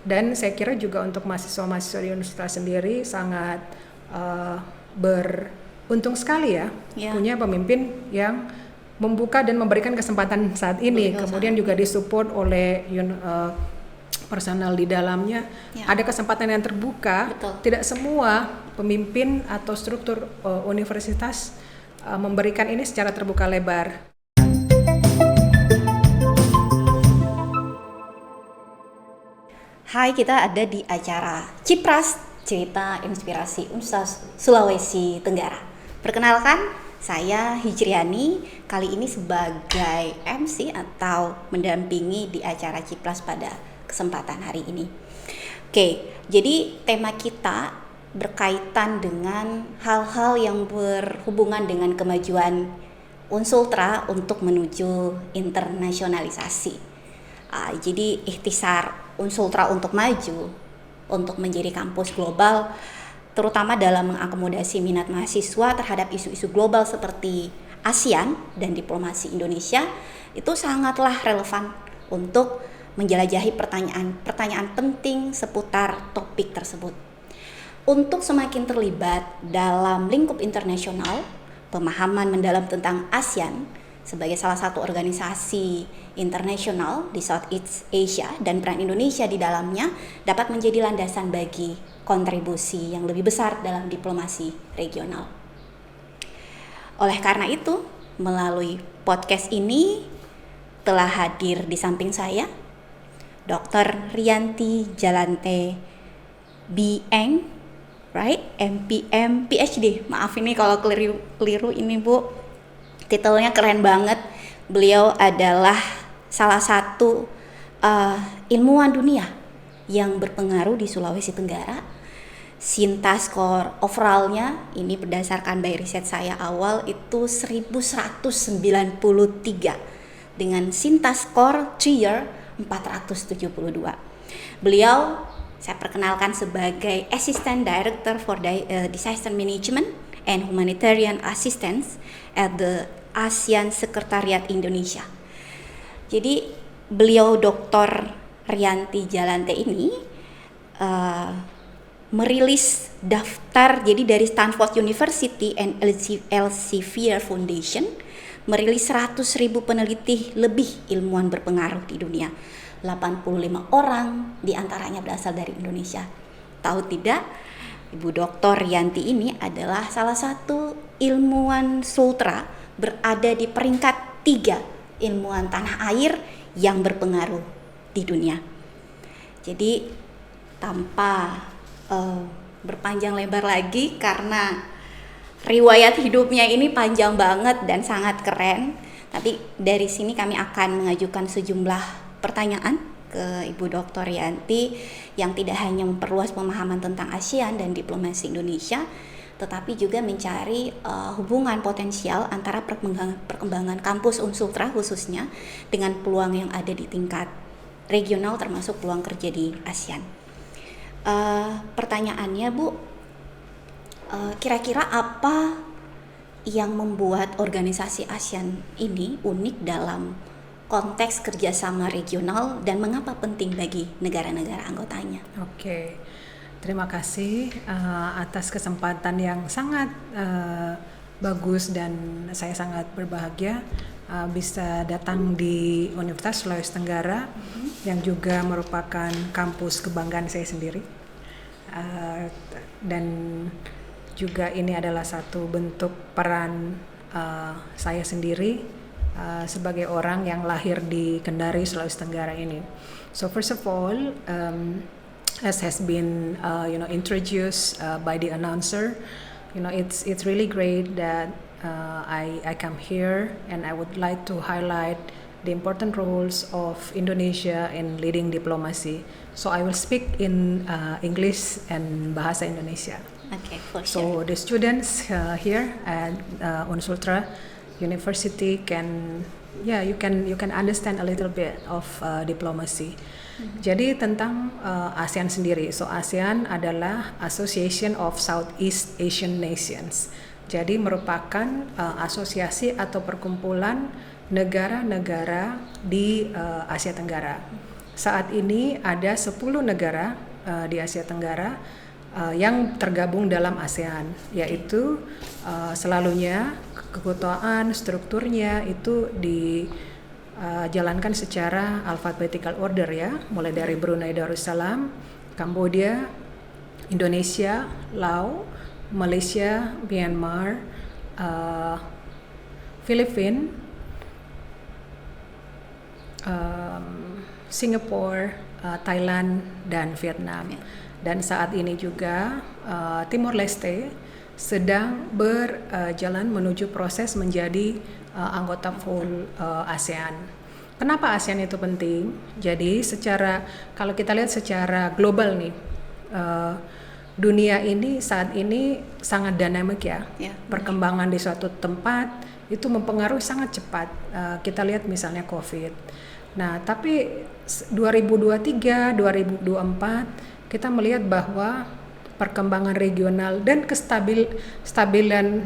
Dan saya kira juga untuk mahasiswa-mahasiswa di universitas sendiri sangat beruntung sekali ya, punya pemimpin yang membuka dan memberikan kesempatan saat ini. Kemudian juga disupport oleh personal di dalamnya. Ada kesempatan yang terbuka. Tidak semua pemimpin atau struktur universitas memberikan ini secara terbuka lebar. Hai, kita ada di acara Cipras, Cerita Inspirasi Universitas Sulawesi Tenggara. Perkenalkan, saya Hijriani, kali ini sebagai MC atau mendampingi di acara Cipras pada kesempatan hari ini. Oke, jadi tema kita berkaitan dengan hal-hal yang berhubungan dengan kemajuan Unsultra untuk menuju internasionalisasi. Jadi ikhtisar Unsultra untuk maju, untuk menjadi kampus global, terutama dalam mengakomodasi minat mahasiswa terhadap isu-isu global seperti ASEAN dan diplomasi Indonesia, itu sangatlah relevan untuk menjelajahi pertanyaan penting seputar topik tersebut. Untuk semakin terlibat dalam lingkup internasional, pemahaman mendalam tentang ASEAN sebagai salah satu organisasi internasional di Southeast Asia dan peran Indonesia di dalamnya dapat menjadi landasan bagi kontribusi yang lebih besar dalam diplomasi regional. Oleh karena itu, melalui podcast ini telah hadir di samping saya Dr. Rianti Jalante BM, right? MPM PhD. Maaf ini kalau keliru ini Bu. Titelnya keren banget. Beliau adalah salah satu ilmuwan dunia yang berpengaruh di Sulawesi Tenggara. Sinta skor overallnya ini berdasarkan by riset saya awal itu 1193 dengan Sinta skor 3 year 472. Beliau saya perkenalkan sebagai Assistant Director for Disaster Management and Humanitarian Assistance at the ASEAN Sekretariat Indonesia. Jadi beliau Dr. Rianti Jalante ini merilis daftar, jadi dari Stanford University and Elsevier Foundation merilis 100.000 peneliti lebih ilmuwan berpengaruh di dunia. 85 orang diantaranya berasal dari Indonesia. Tahu tidak, Ibu Dr. Rianti ini adalah salah satu ilmuwan Sultra berada di peringkat 3 ilmuwan tanah air yang berpengaruh di dunia. Jadi tanpa berpanjang lebar lagi, karena riwayat hidupnya ini panjang banget dan sangat keren, tapi dari sini kami akan mengajukan sejumlah pertanyaan ke Ibu Dr. Rianti yang tidak hanya memperluas pemahaman tentang ASEAN dan diplomasi Indonesia, tetapi juga mencari hubungan potensial antara perkembangan kampus Unsultra khususnya dengan peluang yang ada di tingkat regional termasuk peluang kerja di ASEAN. Pertanyaannya Bu, kira-kira apa yang membuat organisasi ASEAN ini unik dalam konteks kerjasama regional dan mengapa penting bagi negara-negara anggotanya? Oke. Terima kasih atas kesempatan yang sangat bagus dan saya sangat berbahagia bisa datang di Universitas Sulawesi Tenggara yang juga merupakan kampus kebanggaan saya sendiri. Dan juga ini adalah satu bentuk peran saya sendiri sebagai orang yang lahir di Kendari, Sulawesi Tenggara ini. So first of all, as has been introduced by the announcer, it's really great that I come here, and I would like to highlight the important roles of Indonesia in leading diplomacy. So I will speak in English and Bahasa Indonesia. Okay, for So sure. the students here at Unsultra University you can understand a little bit of diplomacy. Jadi tentang ASEAN sendiri. So ASEAN adalah Association of Southeast Asian Nations. Jadi merupakan asosiasi atau perkumpulan negara-negara di Asia Tenggara. saat ini ada 10 negara di Asia Tenggara yang tergabung dalam ASEAN, yaitu selalunya keketuaan strukturnya itu dijalankan secara alphabetical order ya, mulai dari Brunei Darussalam, Kamboja, Indonesia, Laos, Malaysia, Myanmar, Filipina, Singapura, Thailand, dan Vietnam. Dan saat ini juga Timor Leste sedang berjalan menuju proses menjadi anggota full ASEAN. Kenapa ASEAN itu penting? Jadi kalau kita lihat secara global nih, dunia ini saat ini sangat dinamik ya. Perkembangan di suatu tempat itu mempengaruhi sangat cepat. Kita lihat misalnya COVID. Nah, tapi 2023, 2024 kita melihat bahwa perkembangan regional dan kestabilan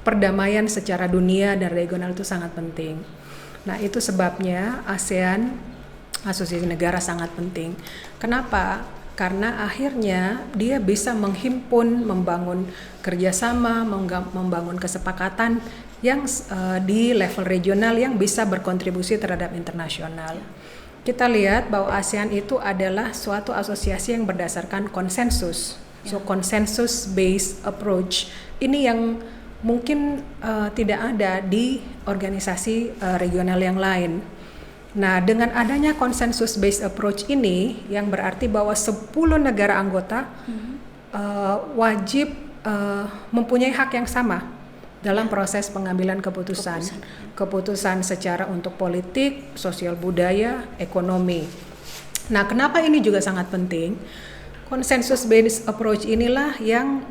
perdamaian secara dunia dan regional itu sangat penting. Nah, itu sebabnya ASEAN, Asosiasi Negara, sangat penting. Kenapa? Karena akhirnya dia bisa menghimpun, membangun kerjasama, membangun kesepakatan yang di level regional yang bisa berkontribusi terhadap internasional. Kita lihat bahwa ASEAN itu adalah suatu asosiasi yang berdasarkan konsensus. So consensus based approach ini yang mungkin tidak ada di organisasi regional yang lain. Nah, dengan adanya consensus based approach ini yang berarti bahwa 10 negara anggota wajib mempunyai hak yang sama dalam proses pengambilan keputusan secara untuk politik, sosial budaya, ekonomi. Nah, kenapa ini juga sangat penting? Consensus based approach inilah yang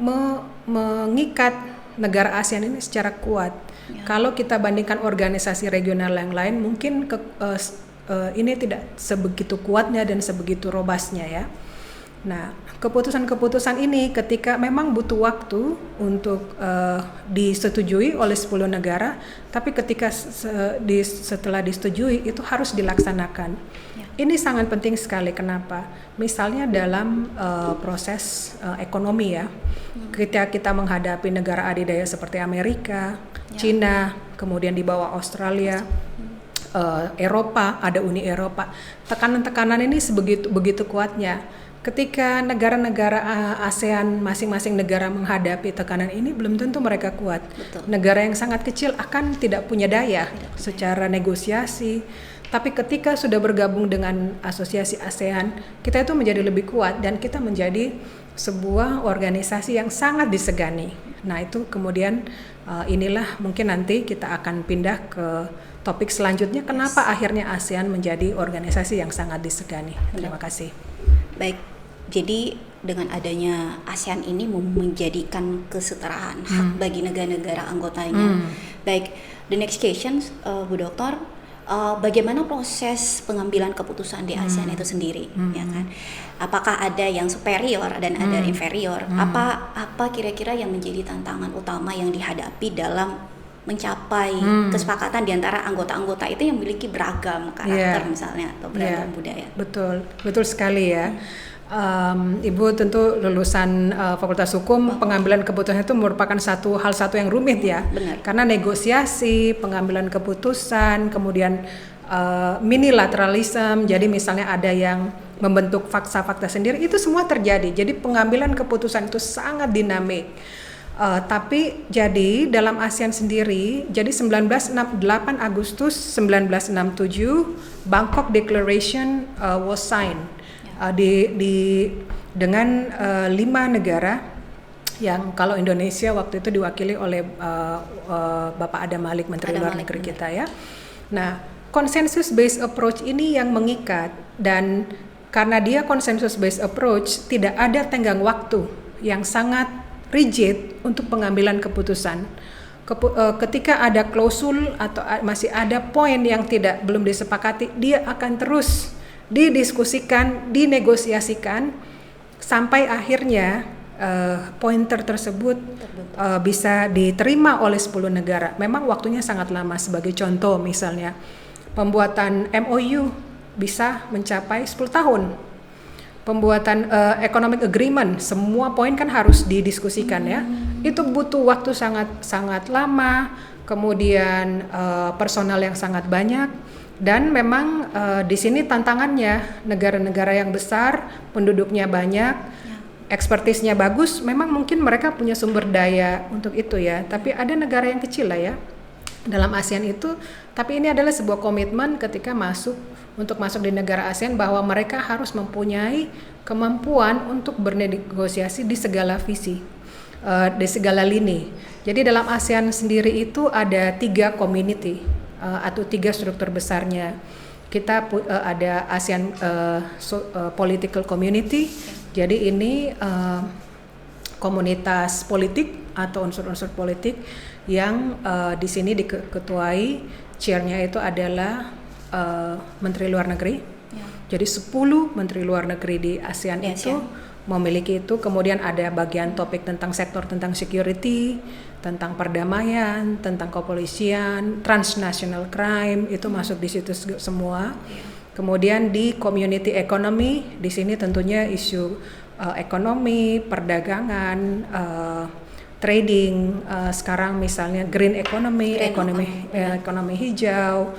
mengikat negara ASEAN ini secara kuat. Kalau kita bandingkan organisasi regional yang lain, mungkin ini tidak sebegitu kuatnya dan sebegitu robustnya ya. Nah, keputusan-keputusan ini ketika memang butuh waktu untuk disetujui oleh 10 negara, tapi ketika setelah disetujui itu harus dilaksanakan. Ini sangat penting sekali. Kenapa? Misalnya dalam proses ekonomi ya, ketika kita menghadapi negara adidaya seperti Amerika, Cina, kemudian di bawah Australia, Eropa, ada Uni Eropa, tekanan-tekanan ini begitu kuatnya. Ketika negara-negara ASEAN masing-masing negara menghadapi tekanan ini, belum tentu mereka kuat. Betul. Negara yang sangat kecil akan tidak punya daya secara negosiasi. Tapi ketika sudah bergabung dengan asosiasi ASEAN, kita itu menjadi lebih kuat dan kita menjadi sebuah organisasi yang sangat disegani. Nah, itu kemudian inilah mungkin nanti kita akan pindah ke topik selanjutnya, kenapa akhirnya ASEAN menjadi organisasi yang sangat disegani. Terima kasih. Baik, jadi dengan adanya ASEAN ini menjadikan kesetaraan hak bagi negara-negara anggotanya. Baik, the next question, Bu Dokter, bagaimana proses pengambilan keputusan di ASEAN itu sendiri, ya kan? Apakah ada yang superior dan ada inferior? Apa kira-kira yang menjadi tantangan utama yang dihadapi dalam mencapai kesepakatan di antara anggota-anggota itu yang memiliki beragam karakter misalnya atau beragam budaya? Betul sekali ya. Ibu tentu lulusan Fakultas Hukum, pengambilan keputusan itu merupakan hal yang rumit ya. Benar. Karena negosiasi, pengambilan keputusan, kemudian minilateralism. Jadi misalnya ada yang membentuk fakta-fakta sendiri, itu semua terjadi. Jadi pengambilan keputusan itu sangat dinamik. Tapi jadi dalam ASEAN sendiri, jadi 8 Agustus 1967 Bangkok Declaration was signed dengan 5 negara yang kalau Indonesia waktu itu diwakili oleh Bapak Adam Malik, Menteri Luar Negeri kita ya. Nah, consensus based approach ini yang mengikat, dan karena dia consensus based approach tidak ada tenggang waktu yang sangat rigid untuk pengambilan keputusan. Ketika ada klausul atau masih ada poin yang belum disepakati, dia akan terus didiskusikan, dinegosiasikan sampai akhirnya pointer tersebut bisa diterima oleh 10 negara. Memang waktunya sangat lama. Sebagai contoh misalnya pembuatan MOU bisa mencapai 10 tahun. Pembuatan economic agreement, semua poin kan harus didiskusikan ya. Itu butuh waktu sangat lama, kemudian personal yang sangat banyak, dan memang di sini tantangannya negara-negara yang besar, penduduknya banyak, ekspertisnya bagus, memang mungkin mereka punya sumber daya untuk itu ya. Tapi ada negara yang kecil lah ya dalam ASEAN itu, tapi ini adalah sebuah komitmen ketika untuk masuk di negara ASEAN bahwa mereka harus mempunyai kemampuan untuk bernegosiasi di segala visi, di segala lini. Jadi dalam ASEAN sendiri itu ada 3 community atau 3 struktur besarnya. Kita ada ASEAN Political Community, jadi ini komunitas politik atau unsur-unsur politik yang di sini diketuai, chairnya itu adalah Menteri Luar Negeri. Jadi 10 Menteri Luar Negeri di ASEAN itu memiliki itu. Kemudian ada bagian topik tentang sektor tentang security, tentang perdamaian, tentang kepolisian, transnational crime, itu masuk di situ semua. Kemudian di community economy, di sini tentunya isu ekonomi, perdagangan, trading, sekarang misalnya green economy, ekonomi hijau,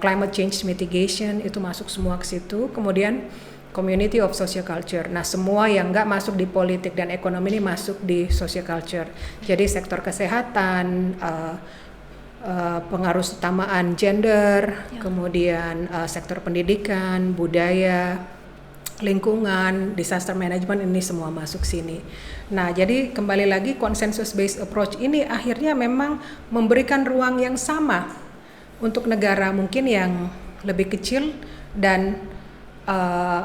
climate change mitigation, itu masuk semua ke situ. Kemudian community of social culture. Nah, semua yang nggak masuk di politik dan ekonomi ini masuk di social culture. Jadi sektor kesehatan, pengaruh utamaan gender, kemudian sektor pendidikan, budaya, lingkungan, disaster management, ini semua masuk sini. Nah, jadi kembali lagi consensus based approach ini akhirnya memang memberikan ruang yang sama untuk negara mungkin yang lebih kecil dan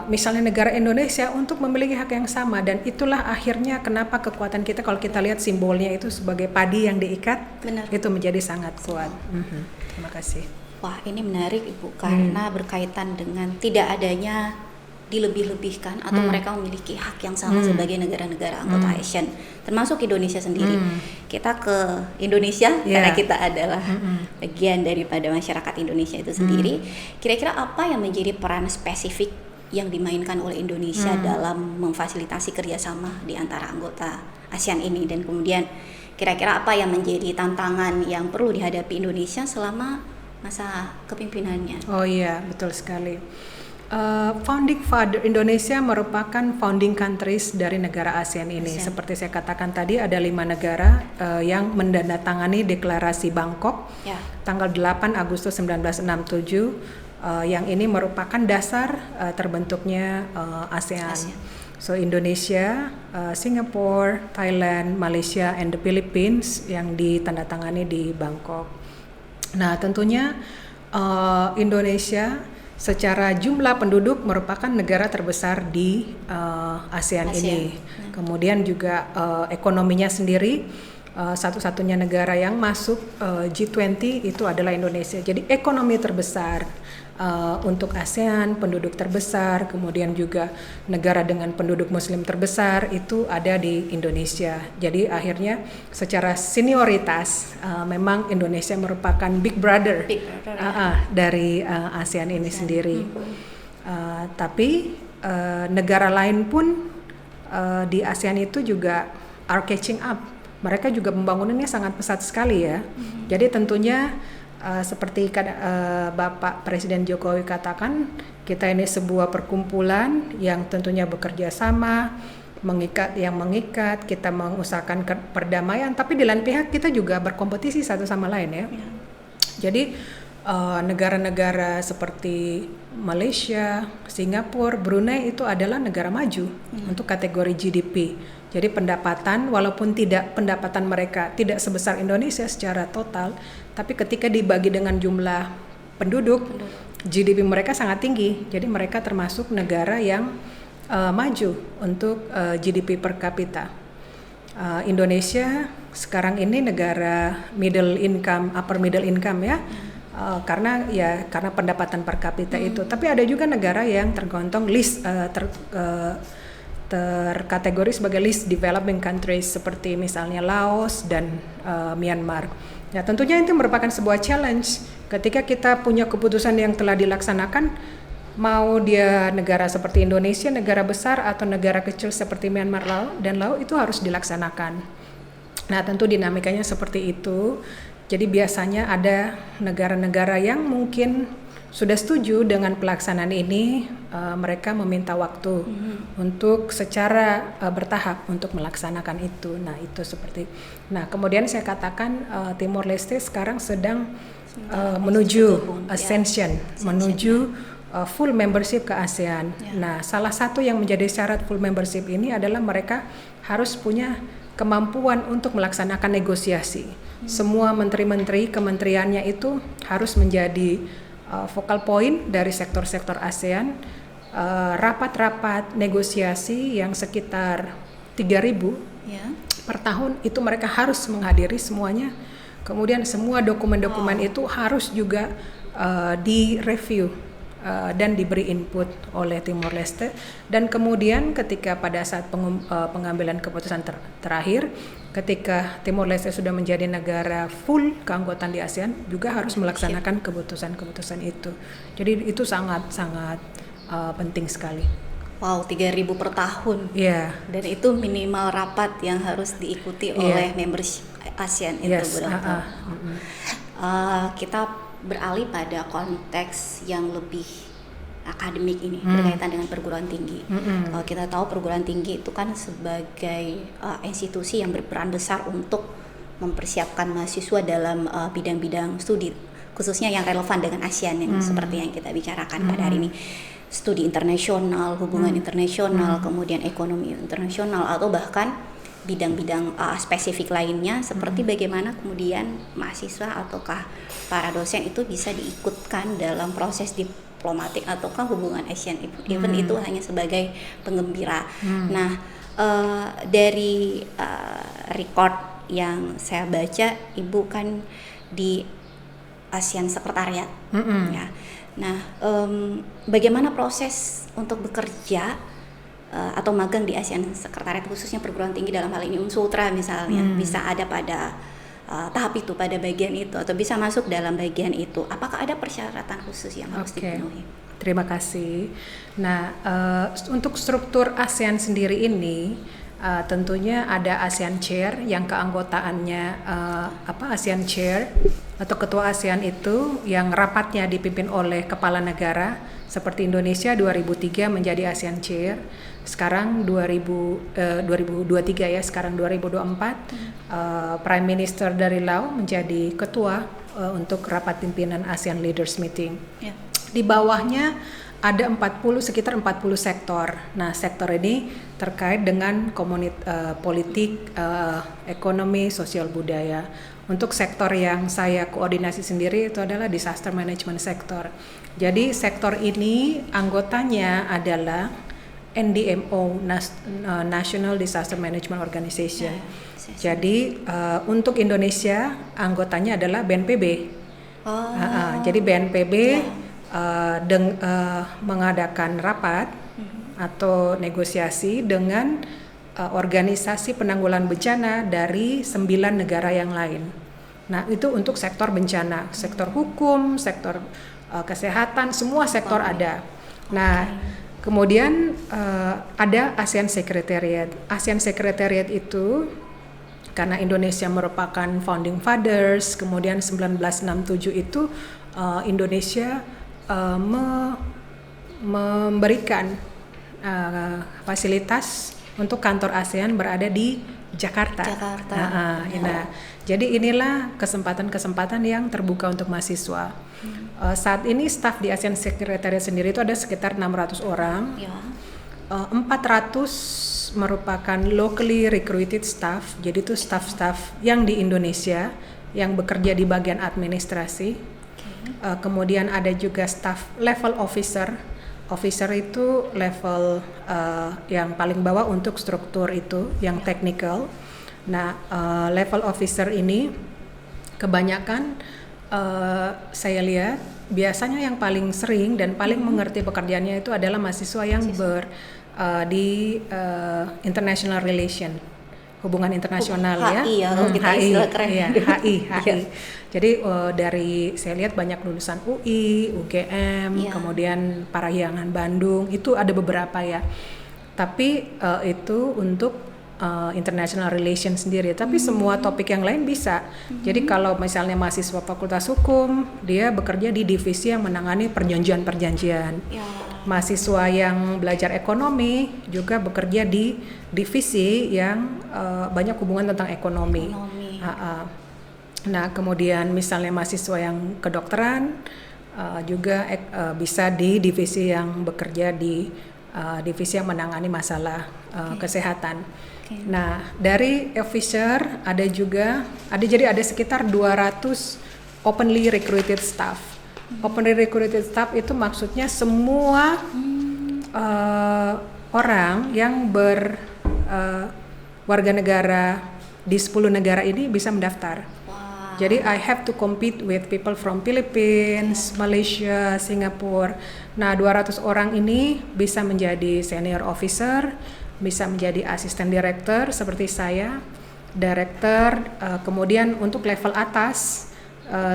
misalnya negara Indonesia untuk memiliki hak yang sama, dan itulah akhirnya kenapa kekuatan kita, kalau kita lihat simbolnya itu sebagai padi yang diikat. Benar. Itu menjadi sangat kuat. Terima kasih. Wah, ini menarik Ibu, karena berkaitan dengan tidak adanya dilebih-lebihkan atau mereka memiliki hak yang sama sebagai negara-negara anggota ASEAN, termasuk Indonesia sendiri. Kita ke Indonesia karena kita adalah bagian daripada masyarakat Indonesia itu sendiri. Kira-kira apa yang menjadi peran spesifik yang dimainkan oleh Indonesia dalam memfasilitasi kerjasama di antara anggota ASEAN ini, dan kemudian kira-kira apa yang menjadi tantangan yang perlu dihadapi Indonesia selama masa kepemimpinannya? Oh iya, betul sekali. Founding Father Indonesia merupakan founding countries dari negara ASEAN ini. Seperti saya katakan tadi, ada 5 negara yang mendandatangani deklarasi Bangkok tanggal 8 Agustus 1967, yang ini merupakan dasar terbentuknya ASEAN. So Indonesia, Singapore, Thailand, Malaysia, and the Philippines yang ditandatangani di Bangkok. Nah, tentunya Indonesia secara jumlah penduduk merupakan negara terbesar di ASEAN ini. Kemudian juga ekonominya sendiri, satu-satunya negara yang masuk G20 itu adalah Indonesia. Jadi ekonomi terbesar untuk ASEAN, penduduk terbesar, kemudian juga negara dengan penduduk muslim terbesar itu ada di Indonesia. Jadi akhirnya secara senioritas memang Indonesia merupakan big brother dari ASEAN ini sendiri. Tapi negara lain pun di ASEAN itu juga are catching up. Mereka juga pembangunannya sangat pesat sekali ya. Jadi tentunya seperti Bapak Presiden Jokowi katakan, kita ini sebuah perkumpulan yang tentunya bekerja sama, mengikat, kita mengusahakan perdamaian, tapi di lain pihak kita juga berkompetisi satu sama lain ya. Jadi negara-negara seperti Malaysia, Singapura, Brunei itu adalah negara maju untuk kategori GDP. Jadi pendapatan, walaupun pendapatan mereka tidak sebesar Indonesia secara total, tapi ketika dibagi dengan jumlah penduduk, GDP mereka sangat tinggi. Jadi mereka termasuk negara yang maju untuk GDP per kapita. Indonesia sekarang ini negara upper middle income ya, karena pendapatan per kapita itu. Tapi ada juga negara yang tergolong terkategori sebagai least developing countries seperti misalnya Laos dan Myanmar. Ya, tentunya itu merupakan sebuah challenge ketika kita punya keputusan yang telah dilaksanakan, mau dia negara seperti Indonesia, negara besar atau negara kecil seperti Myanmar dan Laos itu harus dilaksanakan. Nah, tentu dinamikanya seperti itu. Jadi biasanya ada negara-negara yang mungkin sudah setuju dengan pelaksanaan ini, mereka meminta waktu untuk secara bertahap untuk melaksanakan itu. Nah, itu seperti. Nah, kemudian saya katakan Timor Leste sekarang sedang menuju ascension, menuju full membership ke ASEAN. Nah, salah satu yang menjadi syarat full membership ini adalah mereka harus punya kemampuan untuk melaksanakan negosiasi. Semua menteri-menteri kementeriannya itu harus menjadi focal point dari sektor-sektor ASEAN, rapat-rapat negosiasi yang sekitar 3.000 per tahun itu mereka harus menghadiri semuanya. Kemudian semua dokumen-dokumen itu harus juga direview dan diberi input oleh Timor Leste, dan kemudian ketika pada saat pengambilan keputusan terakhir, ketika Timor Leste sudah menjadi negara full keanggotaan di ASEAN, juga harus melaksanakan keputusan-keputusan itu. Jadi itu sangat-sangat penting sekali. Wow, 3.000 per tahun. Iya. Dan itu minimal rapat yang harus diikuti oleh members ASEAN itu, Bu Dokter. Kita beralih pada konteks yang lebih akademik ini, berkaitan dengan perguruan tinggi. Kita tahu perguruan tinggi itu kan sebagai institusi yang berperan besar untuk mempersiapkan mahasiswa dalam bidang-bidang studi, khususnya yang relevan dengan ASEAN yang seperti yang kita bicarakan pada hari ini. Studi internasional, hubungan internasional, kemudian ekonomi internasional, atau bahkan bidang-bidang spesifik lainnya, seperti bagaimana kemudian mahasiswa ataukah para dosen itu bisa diikutkan dalam proses diplomatik ataukah hubungan ASEAN, even itu hanya sebagai penggembira. Nah, dari record yang saya baca, Ibu kan di ASEAN Sekretariat, ya. Nah, bagaimana proses untuk bekerja atau magang di ASEAN Sekretariat, khususnya perguruan tinggi dalam hal ini Unsutra misalnya, bisa ada pada tahap itu, pada bagian itu, atau bisa masuk dalam bagian itu? Apakah ada persyaratan khusus yang harus dipenuhi? Terima kasih. Nah, untuk struktur ASEAN sendiri ini, tentunya ada ASEAN Chair yang keanggotaannya ASEAN Chair atau Ketua ASEAN itu yang rapatnya dipimpin oleh kepala negara, seperti Indonesia 2003 menjadi ASEAN Chair. Sekarang 2023 ya, sekarang 2024 Prime Minister dari Laos menjadi ketua untuk rapat pimpinan ASEAN Leaders Meeting. Di bawahnya ada sekitar 40 sektor. Nah, sektor ini terkait dengan politik, ekonomi, sosial budaya. Untuk sektor yang saya koordinasi sendiri itu adalah disaster management sector. Jadi sektor ini anggotanya adalah NDMO, National Disaster Management Organization. Jadi untuk Indonesia anggotanya adalah BNPB. Jadi BNPB mengadakan rapat atau negosiasi dengan organisasi penanggulangan bencana dari 9 negara yang lain. Nah, itu untuk sektor bencana, sektor hukum, sektor kesehatan, semua sektor ada. Nah, kemudian ada ASEAN Secretariat. ASEAN Secretariat itu karena Indonesia merupakan founding fathers, kemudian 1967 itu Indonesia memberikan fasilitas untuk kantor ASEAN berada di Jakarta. Nah, jadi inilah kesempatan-kesempatan yang terbuka untuk mahasiswa. Saat ini staf di ASEAN Secretariat sendiri itu ada sekitar 600 orang. 400 merupakan locally recruited staff. Jadi itu staff-staff yang di Indonesia yang bekerja di bagian administrasi. Kemudian ada juga staff level officer. Officer itu level yang paling bawah untuk struktur itu, yang technical. Nah, level officer ini kebanyakan saya lihat biasanya yang paling sering dan paling mengerti pekerjaannya itu adalah mahasiswa yang di international relation. hubungan internasional ya. HI ya, kalau kita istilah keren. Iya, HI. Iya. Jadi dari saya lihat banyak lulusan UI, UGM, Iya. kemudian Parahyangan Bandung, itu ada beberapa ya. Tapi itu untuk international relations sendiri, tapi semua topik yang lain bisa. Jadi kalau misalnya mahasiswa Fakultas Hukum, dia bekerja di divisi yang menangani perjanjian-perjanjian. Ya. Mahasiswa yang belajar ekonomi juga bekerja di divisi yang banyak hubungan tentang ekonomi. Nah, kemudian misalnya mahasiswa yang kedokteran juga bisa di divisi yang bekerja di divisi yang menangani masalah kesehatan. Nah, dari officer jadi ada sekitar 200 openly recruited staff. Openly recruited staff itu maksudnya semua orang yang warga negara di 10 negara ini bisa mendaftar. Jadi I have to compete with people from Philippines, Malaysia, Singapura. Nah, 200 orang ini bisa menjadi senior officer, bisa menjadi asisten director seperti saya, director, kemudian untuk level atas,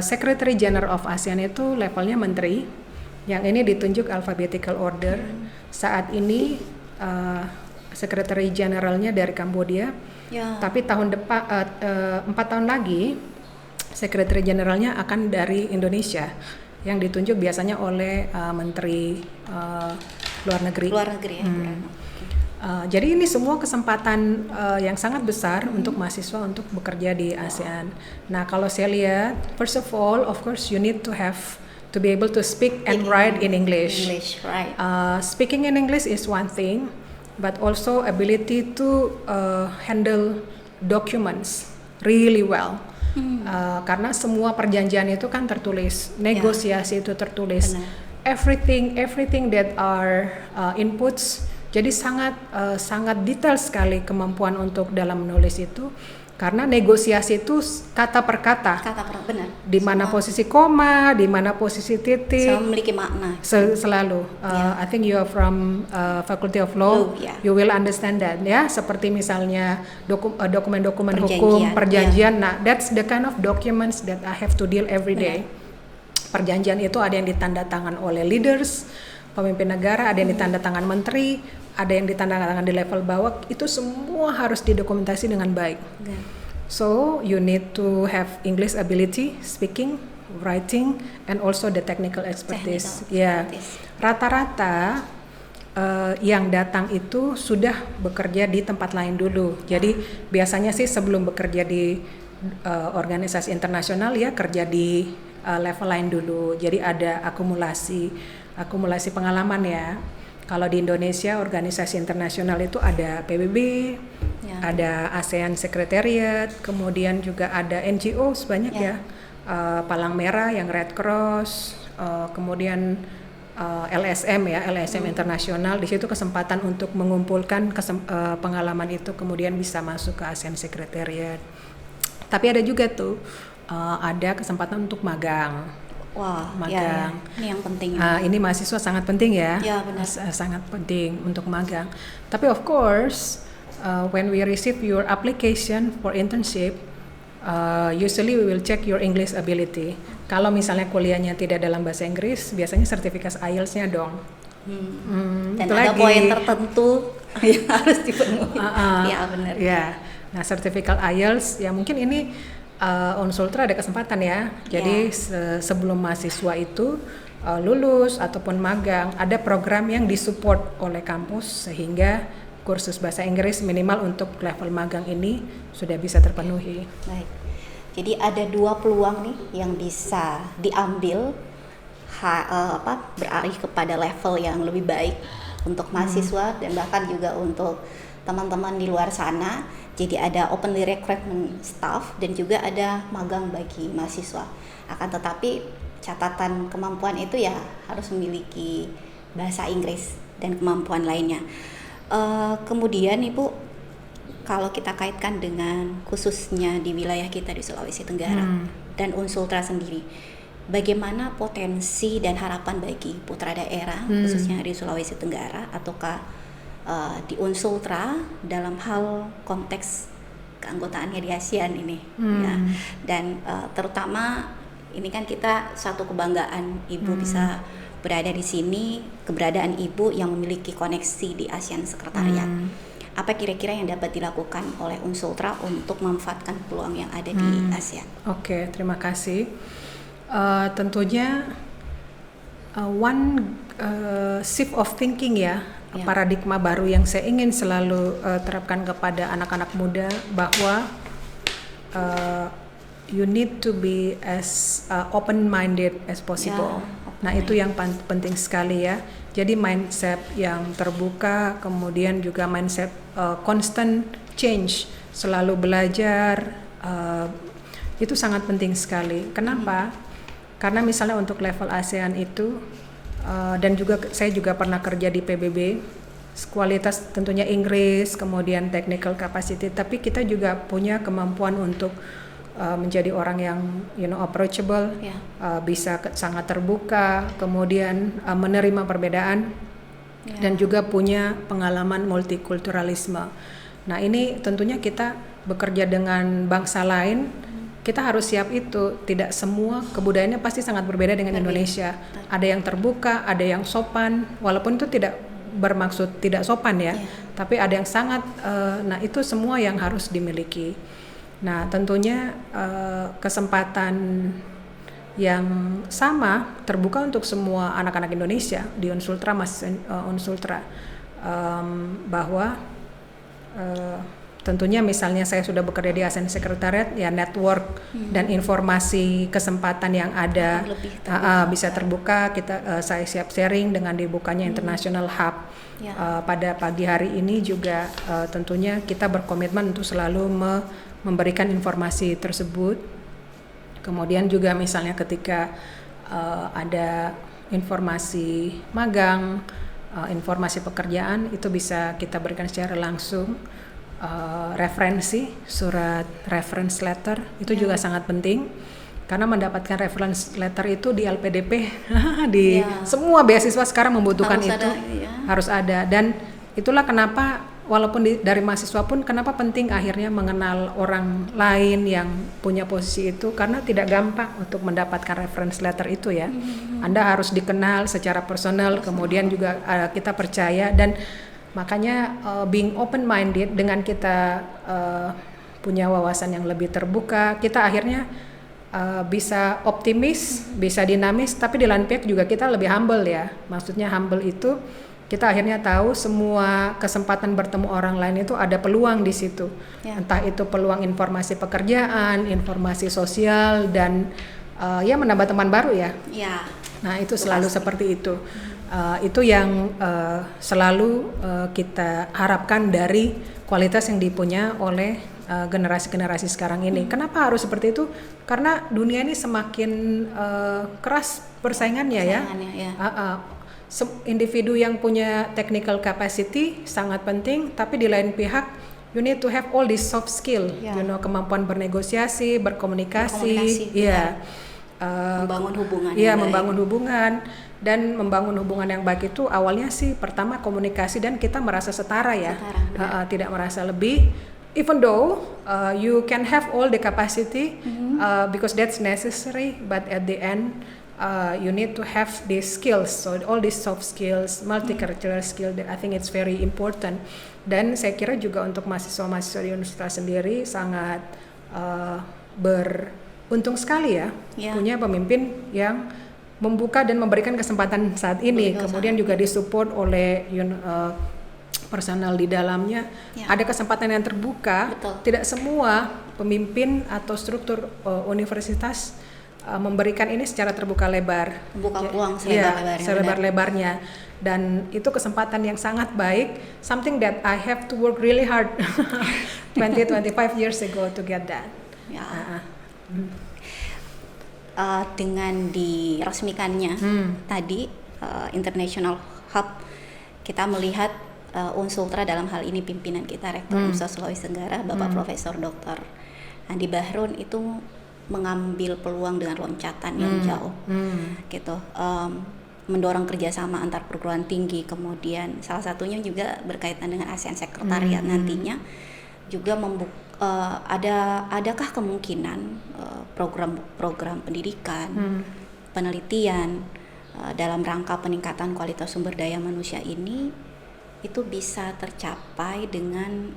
Secretary General of ASEAN itu levelnya menteri. Yang ini ditunjuk alphabetical order. Saat ini Secretary Generalnya dari Kambodia, tapi tahun depan 4 tahun lagi Secretary Generalnya akan dari Indonesia, yang ditunjuk biasanya oleh Menteri Luar Negeri. Jadi ini semua kesempatan yang sangat besar untuk mahasiswa untuk bekerja di ASEAN. Nah, kalau saya lihat, first of all, of course, you need to be able to speak and write in English. Right. Speaking in English is one thing, but also ability to handle documents really well. Karena semua perjanjian itu kan tertulis, negosiasi itu tertulis. Everything that are inputs. Jadi sangat detail sekali kemampuan untuk dalam menulis itu, karena negosiasi itu kata per kata. Benar. Di mana posisi koma, di mana posisi titik. Selalu memiliki makna. Selalu. I think you are from Faculty of Law. You will understand that ya. Seperti misalnya dokumen-dokumen hukum, perjanjian. Nah, that's the kind of documents that I have to deal every day. Perjanjian itu ada yang ditandatangan oleh leaders, pemimpin negara, ada yang ditandatangan menteri, ada yang ditandatangan di level bawah, itu semua harus didokumentasi dengan baik. So you need to have English ability, speaking, writing, and also the technical expertise. Rata-rata yang datang itu sudah bekerja di tempat lain dulu. Jadi biasanya sih sebelum bekerja di organisasi internasional ya kerja di level lain dulu. Jadi ada akumulasi pengalaman ya. Kalau di Indonesia organisasi internasional itu ada PBB, ada ASEAN Secretariat, kemudian juga ada NGO sebanyak ya. Palang Merah yang Red Cross, kemudian LSM ya, LSM internasional. Di situ kesempatan untuk mengumpulkan pengalaman itu kemudian bisa masuk ke ASEAN Secretariat. Tapi ada juga tuh ada kesempatan untuk magang. Magang. Ini yang penting. Ini mahasiswa sangat penting ya. Benar. Sangat penting untuk magang. Tapi of course, when we receive your application for internship, usually we will check your English ability. Kalau misalnya kuliahnya tidak dalam bahasa Inggris, biasanya sertifikat IELTS-nya dong. Dan ada poin tertentu yang harus dipenuhi. Benar. Nah, sertifikat IELTS ya mungkin ini Unsultra ada kesempatan ya. Jadi sebelum mahasiswa itu lulus ataupun magang, ada program yang disupport oleh kampus sehingga kursus bahasa Inggris minimal untuk level magang ini sudah bisa terpenuhi. Baik. Jadi ada 2 peluang nih yang bisa diambil beralih kepada level yang lebih baik untuk mahasiswa dan bahkan juga untuk teman-teman di luar sana. Jadi ada openly recruitment staff dan juga ada magang bagi mahasiswa. Akan tetapi catatan kemampuan itu ya harus memiliki bahasa Inggris dan kemampuan lainnya. Kemudian Ibu, kalau kita kaitkan dengan khususnya di wilayah kita di Sulawesi Tenggara dan Unsultra sendiri, bagaimana potensi dan harapan bagi putra daerah khususnya di Sulawesi Tenggara ataukah di Unsultra dalam hal konteks keanggotaannya di ASEAN ini, ya. Dan terutama ini kan kita suatu kebanggaan Ibu bisa berada di sini, keberadaan Ibu yang memiliki koneksi di ASEAN Sekretariat. Apa kira-kira yang dapat dilakukan oleh Unsultra untuk memanfaatkan peluang yang ada di ASEAN? Oke, terima kasih. Tentunya one shift of thinking ya, paradigma baru yang saya ingin selalu terapkan kepada anak-anak muda, bahwa you need to be as open-minded as possible. Nah, itu yang penting sekali ya. Jadi mindset yang terbuka, kemudian juga mindset constant change, selalu belajar, itu sangat penting sekali. Kenapa? Karena misalnya untuk level ASEAN itu, dan juga saya juga pernah kerja di PBB, kualitas tentunya Inggris, kemudian technical capacity, tapi kita juga punya kemampuan untuk menjadi orang yang approachable, bisa sangat terbuka, kemudian menerima perbedaan, dan juga punya pengalaman multikulturalisme. Nah, ini tentunya kita bekerja dengan bangsa lain, kita harus siap itu. Tidak semua kebudayaannya pasti sangat berbeda dengan Indonesia. Ada yang terbuka, ada yang sopan, walaupun itu tidak bermaksud tidak sopan ya, tapi ada yang sangat, nah itu semua yang harus dimiliki. Nah, tentunya kesempatan yang sama terbuka untuk semua anak-anak Indonesia di Unsultra, Unsultra, bahwa tentunya misalnya saya sudah bekerja di ASEAN Sekretariat, ya network dan informasi kesempatan yang ada bisa terbuka. Saya siap sharing dengan dibukanya International Hub. Pada pagi hari ini juga tentunya kita berkomitmen untuk selalu memberikan informasi tersebut. Kemudian juga misalnya ketika ada informasi magang, informasi pekerjaan, itu bisa kita berikan secara langsung. Referensi, surat reference letter itu juga sangat penting, karena mendapatkan reference letter itu di LPDP di semua beasiswa sekarang membutuhkan harus ada. Dan itulah kenapa walaupun dari mahasiswa pun kenapa penting akhirnya mengenal orang lain yang punya posisi itu, karena tidak gampang untuk mendapatkan reference letter itu ya. Anda harus dikenal secara personal, kemudian juga kita percaya, dan makanya being open-minded, dengan kita punya wawasan yang lebih terbuka, kita akhirnya bisa optimis, bisa dinamis, tapi di lain pihak juga kita lebih humble ya. Maksudnya humble itu kita akhirnya tahu semua kesempatan bertemu orang lain itu ada peluang di situ. Entah itu peluang informasi pekerjaan, informasi sosial, dan ya menambah teman baru ya. Nah, itu selalu seperti itu. Itu yang selalu kita harapkan dari kualitas yang dipunya oleh generasi-generasi sekarang ini. Kenapa harus seperti itu? Karena dunia ini semakin keras persaingannya ya. Individu yang punya technical capacity sangat penting, tapi di lain pihak you need to have all these soft skill, kemampuan bernegosiasi, berkomunikasi, membangun hubungan. Membangun hubungan. Dan membangun hubungan yang baik itu awalnya sih pertama komunikasi, dan kita merasa setara ya, tidak merasa lebih, even though you can have all the capacity because that's necessary, but at the end you need to have these skills, so all these soft skills, multicultural skill, I think it's very important. Dan saya kira juga untuk mahasiswa-mahasiswa di universitas sendiri sangat beruntung sekali ya, punya pemimpin yang membuka dan memberikan kesempatan saat ini. Kemudian juga disupport oleh personal di dalamnya. Ada kesempatan yang terbuka. Tidak semua pemimpin atau struktur universitas memberikan ini secara terbuka lebar, membuka peluang selebar-lebarnya. Dan itu kesempatan yang sangat baik, something that I have to work really hard 25 years ago to get that. Dengan diresmikannya tadi International Hub, kita melihat Unsultra dalam hal ini pimpinan kita Rektor Universitas Sulawesi Tenggara Bapak Profesor Dr. Andi Bahrun itu mengambil peluang dengan loncatan yang jauh, gitu, mendorong kerjasama antar perguruan tinggi, kemudian salah satunya juga berkaitan dengan ASEAN Sekretariat nantinya juga adakah kemungkinan program-program pendidikan, penelitian dalam rangka peningkatan kualitas sumber daya manusia ini itu bisa tercapai dengan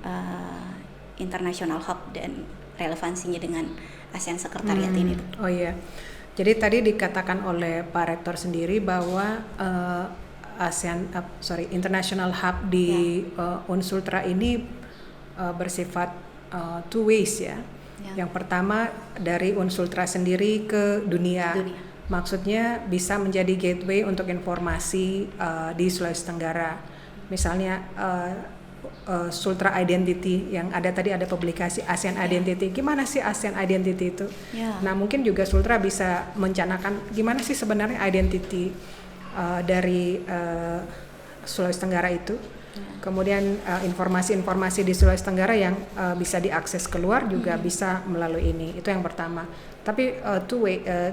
International Hub dan relevansinya dengan ASEAN Sekretariat ini? Oh iya, jadi tadi dikatakan oleh Pak Rektor sendiri bahwa International Hub di Unsultra ini bersifat two ways ya. Yang pertama dari Unsultra sendiri ke dunia. Maksudnya bisa menjadi gateway untuk informasi di Sulawesi Tenggara. Misalnya Sultra Identity yang ada tadi, ada publikasi ASEAN Identity. Gimana sih ASEAN Identity itu? Nah, mungkin juga Sultra bisa mencanangkan gimana sih sebenarnya identity dari Sulawesi Tenggara itu. Kemudian informasi-informasi di Sulawesi Tenggara yang bisa diakses keluar juga bisa melalui ini. Itu yang pertama. Tapi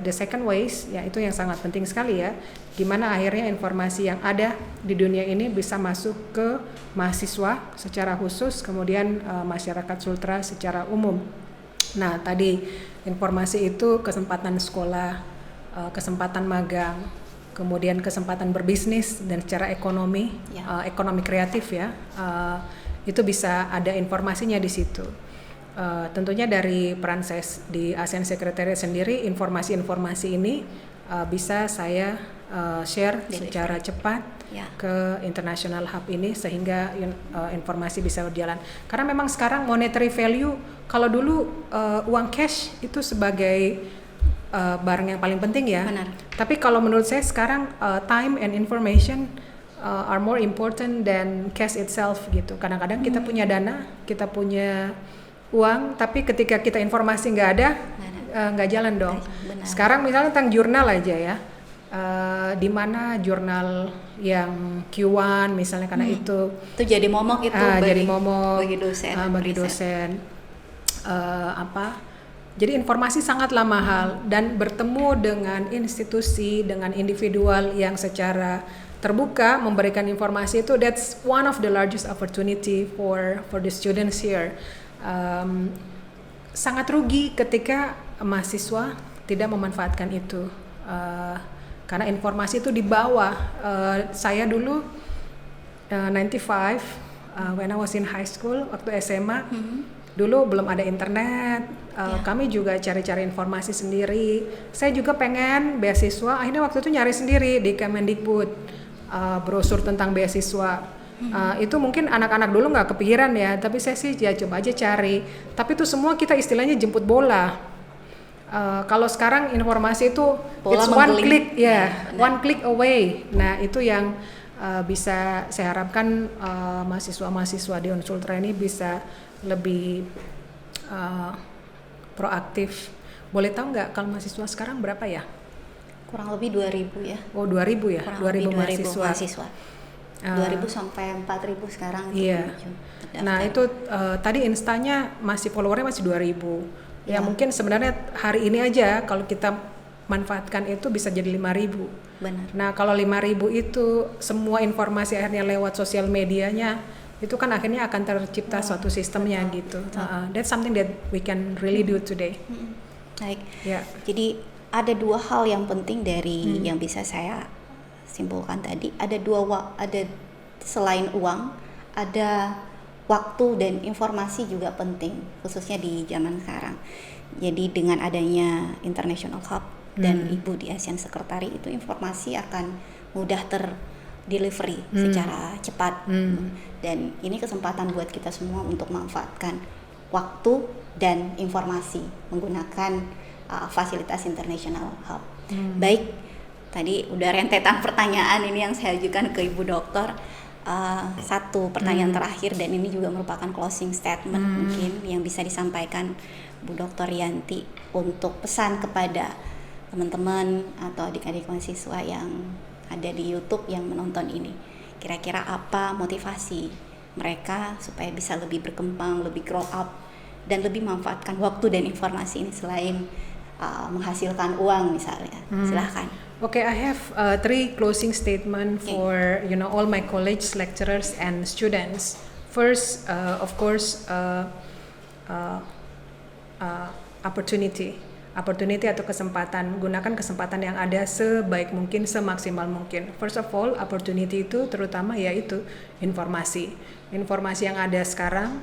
the second ways ya itu yang sangat penting sekali ya. Gimana akhirnya informasi yang ada di dunia ini bisa masuk ke mahasiswa secara khusus, kemudian masyarakat Sultra secara umum. Nah, tadi informasi itu kesempatan sekolah, kesempatan magang, kemudian kesempatan berbisnis dan secara ekonomi, ekonomi kreatif ya, itu bisa ada informasinya di situ. Tentunya dari peran saya di ASEAN Secretariat sendiri, informasi-informasi ini bisa saya share secara cepat ke International Hub ini sehingga informasi bisa berjalan. Karena memang sekarang monetary value, kalau dulu uang cash itu sebagai barang yang paling penting ya. Benar. Tapi kalau menurut saya sekarang time and information are more important than cash itself gitu. Kadang-kadang kita punya dana, kita punya uang, tapi ketika kita informasi nggak ada, nggak jalan dong. Benar. Sekarang misalnya tentang jurnal aja ya, di mana jurnal yang Q1 misalnya, karena itu jadi momok itu bagi dosen. Jadi informasi sangatlah mahal, dan bertemu dengan institusi, dengan individual yang secara terbuka memberikan informasi itu, that's one of the largest opportunity for the students here. Sangat rugi ketika mahasiswa tidak memanfaatkan itu, karena informasi itu di bawah. Saya dulu 95 when I was in high school, waktu SMA, dulu belum ada internet, kami juga cari-cari informasi sendiri. Saya juga pengen beasiswa, akhirnya waktu itu nyari sendiri di Kemendikbud, brosur tentang beasiswa. Itu mungkin anak-anak dulu nggak kepikiran ya, tapi saya sih ya coba aja cari. Tapi itu semua kita istilahnya jemput bola. Kalau sekarang informasi itu bola it's one click one click away. Nah itu yang bisa saya harapkan mahasiswa-mahasiswa di Unsultra ini bisa lebih proaktif. Boleh tahu nggak kalau mahasiswa sekarang berapa ya? Kurang lebih 2.000 ya. Oh 2.000 ya? Kurang 2.000 lebih mahasiswa. 2.000 sampai 4.000 sekarang. Iya. Nah itu tadi instanya masih followernya masih 2.000. Ya mungkin sebenarnya hari ini aja kalau kita manfaatkan itu bisa jadi 5.000. Benar. Nah kalau 5.000 itu semua informasi akhirnya lewat sosial medianya, itu kan akhirnya akan tercipta suatu sistemnya gitu. That's something that we can really do today. Baik. Ya. Jadi ada dua hal yang penting dari yang bisa saya simpulkan tadi. Ada selain uang, ada waktu dan informasi juga penting, khususnya di zaman sekarang. Jadi dengan adanya International Hub dan Ibu di ASEAN Sekretari, itu informasi akan mudah delivery secara cepat. Dan ini kesempatan buat kita semua untuk manfaatkan waktu dan informasi menggunakan fasilitas International Hub. Baik, tadi udah rentetan pertanyaan ini yang saya ajukan ke Ibu Dokter. Satu pertanyaan terakhir, dan ini juga merupakan closing statement mungkin yang bisa disampaikan Bu Dr. Rianti untuk pesan kepada teman-teman atau adik-adik mahasiswa yang ada di YouTube yang menonton ini. Kira-kira apa motivasi mereka supaya bisa lebih berkembang, lebih grow up, dan lebih memanfaatkan waktu dan informasi ini selain menghasilkan uang misalnya. Silahkan. Okay, I have 3 closing statement for all my college lecturers and students. First, of course, uh, opportunity atau kesempatan. Gunakan kesempatan yang ada sebaik mungkin, semaksimal mungkin. First of all, opportunity itu terutama yaitu informasi yang ada sekarang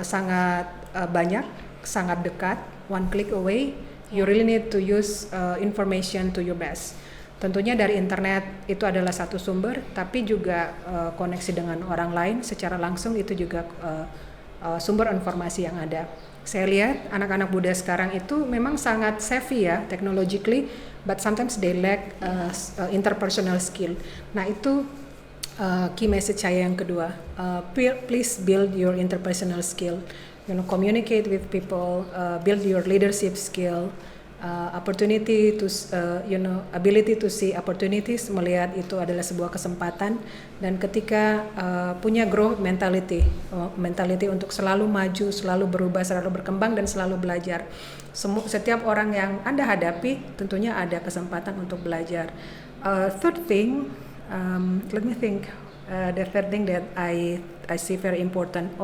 sangat banyak, sangat dekat, one click away. You really need to use information to your best. Tentunya dari internet itu adalah satu sumber, tapi juga koneksi dengan orang lain secara langsung itu juga sumber informasi yang ada. Saya lihat anak-anak muda sekarang itu memang sangat savvy ya technologically, but sometimes they lack interpersonal skill. Nah itu key message saya yang kedua. Please build your interpersonal skill. Communicate with people, build your leadership skill. Opportunity to ability to see opportunities, melihat itu adalah sebuah kesempatan, dan ketika punya growth mentality untuk selalu maju, selalu berubah, selalu berkembang dan selalu belajar. Setiap orang yang Anda hadapi tentunya ada kesempatan untuk belajar. Third thing, let me think, the third thing that I see very important.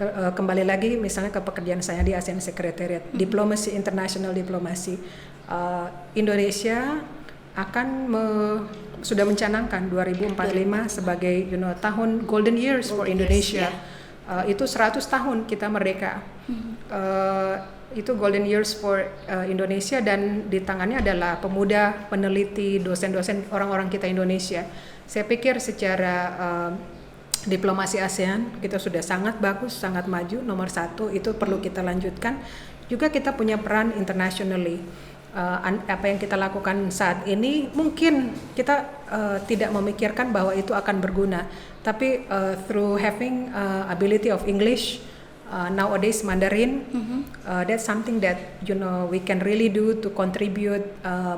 Kembali lagi misalnya ke pekerjaan saya di ASEAN Secretariat, diplomasi, international diplomasi. Indonesia akan sudah mencanangkan 2045 sebagai tahun golden years for Indonesia. Itu 100 tahun kita merdeka. Itu golden years for Indonesia, dan di tangannya adalah pemuda, peneliti, dosen-dosen, orang-orang kita Indonesia. Saya pikir secara diplomasi ASEAN kita sudah sangat bagus, sangat maju, nomor 1, itu perlu kita lanjutkan. Juga kita punya peran internationally. Apa yang kita lakukan saat ini mungkin kita tidak memikirkan bahwa itu akan berguna, tapi through having ability of English, nowadays Mandarin, that's something that we can really do to contribute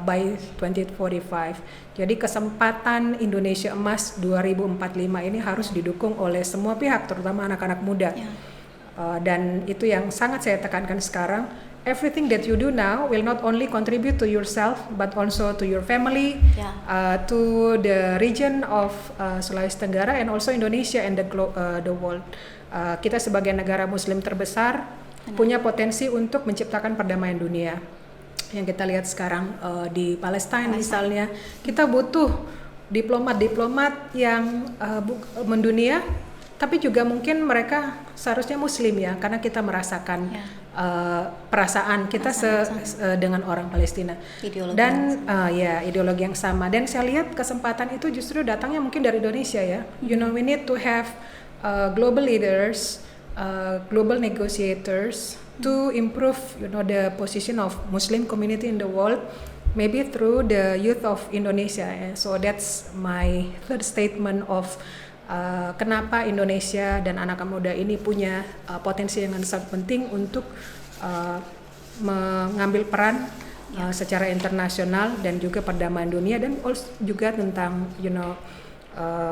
by 2045. Jadi kesempatan Indonesia Emas 2045 ini harus didukung oleh semua pihak, terutama anak-anak muda. Dan itu yang sangat saya tekankan sekarang. Everything that you do now will not only contribute to yourself, but also to your family, to the region of Sulawesi Tenggara, and also Indonesia and the world. Kita sebagai negara Muslim terbesar punya potensi untuk menciptakan perdamaian dunia. Yang kita lihat sekarang di Palestina misalnya, kita butuh diplomat yang mendunia, tapi juga mungkin mereka seharusnya Muslim ya, karena kita merasakan perasaan kita dengan orang Palestina, ideologi yang sama. Dan saya lihat kesempatan itu justru datangnya mungkin dari Indonesia ya. We need to have global leaders, global negotiators to improve the position of Muslim community in the world, maybe through the youth of Indonesia. So that's my third statement of kenapa Indonesia dan anak muda ini punya potensi yang sangat penting untuk mengambil peran secara internasional dan juga perdamaian dunia, dan juga tentang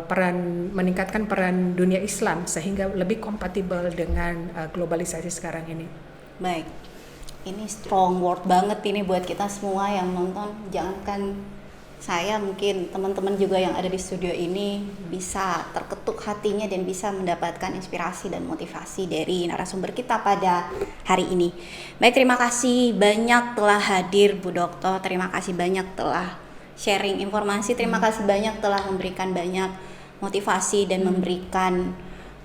peran, meningkatkan peran dunia Islam sehingga lebih kompatibel dengan globalisasi sekarang ini. Baik, ini strong word banget ini buat kita semua yang nonton. Jangankan saya, mungkin teman-teman juga yang ada di studio ini bisa terketuk hatinya dan bisa mendapatkan inspirasi dan motivasi dari narasumber kita pada hari ini. Baik, terima kasih banyak telah hadir Bu Doktor, terima kasih banyak telah sharing informasi, terima kasih banyak telah memberikan banyak motivasi dan memberikan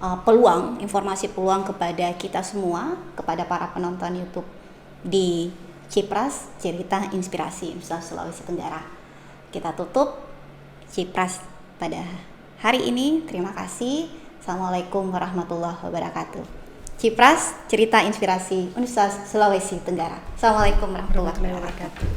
peluang, informasi peluang kepada kita semua, kepada para penonton YouTube di Cipras, Cerita Inspirasi Nusa Sulawesi Tenggara. Kita tutup Cipras pada hari ini. Terima kasih. Assalamualaikum warahmatullahi wabarakatuh. Cipras, Cerita Inspirasi Nusa Sulawesi Tenggara. Assalamualaikum warahmatullahi wabarakatuh.